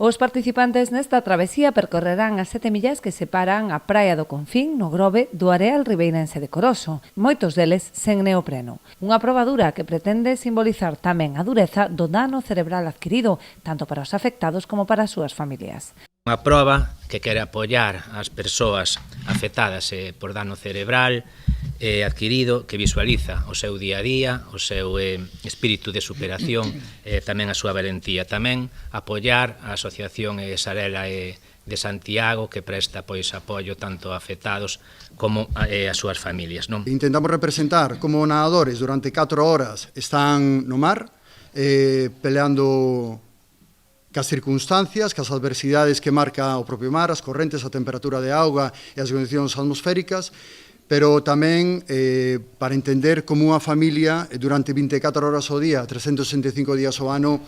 Os participantes nesta travesía percorrerán as 7 millas que separan a Praia do Confín, no Grove, do areal ribeirense de Coroso, moitos deles sen neopreno. Unha proba dura que pretende simbolizar tamén a dureza do dano cerebral adquirido, tanto para os afectados como para as súas familias. Unha proba que quere apoiar as persoas afectadas por dano cerebral adquirido, que visualiza o seu día a día, o seu espírito de superación, tamén a súa valentía. Tamén apoiar a Asociación Sarela de Santiago, que presta apoio tanto a afectados como a súas familias. Intentamos representar como nadadores durante 4 horas están no mar, peleando cas circunstancias, cas adversidades que marca o propio mar, as correntes, a temperatura de auga e as condicións atmosféricas, pero tamén para entender como unha familia durante 24 horas ao día, 365 días ao ano,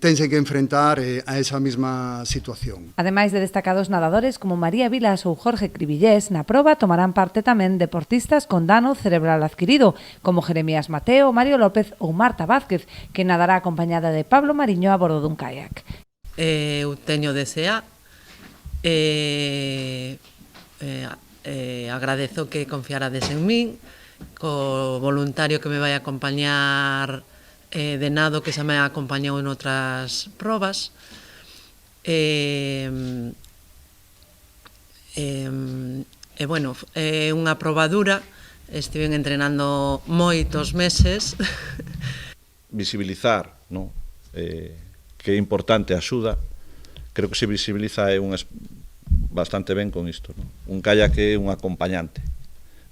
tense que enfrentar a esa mesma situación. Ademais de destacados nadadores como María Vilas ou Jorge Cribillés, na proba tomarán parte tamén deportistas con dano cerebral adquirido, como Jeremías Mateo, Mario López ou Marta Vázquez, que nadará acompañada de Pablo Mariño a bordo dun kayak. Eu teño desea agradezo que confiarades en min, co voluntario que me vai a acompañar de nado, que xa me acompañou en outras probas. Bueno, é unha proba dura, estiven entrenando moitos meses. Visibilizar, non? Que é importante a axuda, creo que se visibiliza bastante ben con isto, non? Un kayak é un acompañante,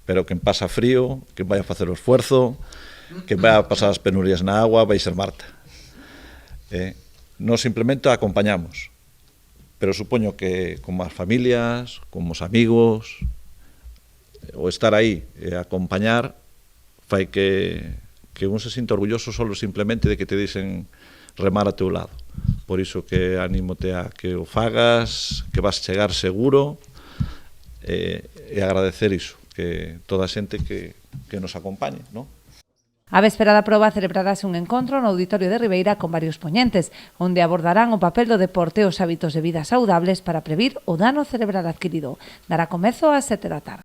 pero quen pasa frío, quen vai a facer o esfuerzo, quen vai a pasar as penurias na agua, vai ser Marta. Nos simplemente acompañamos, pero supoño que como as familias, como os amigos, o estar aí e acompañar fai que un se sinta orgulloso solo simplemente de que te dicen remar a teu lado. Por iso que anímote a que o fagas, que vas chegar seguro, e agradecer iso, que toda a xente que nos acompañe, non? A véspera da proba celebrarase un encontro no Auditorio de Ribeira con varios poñentes, onde abordarán o papel do deporte e os hábitos de vida saudables para previr o dano cerebral adquirido. Dará comezo ás 7 da tarde.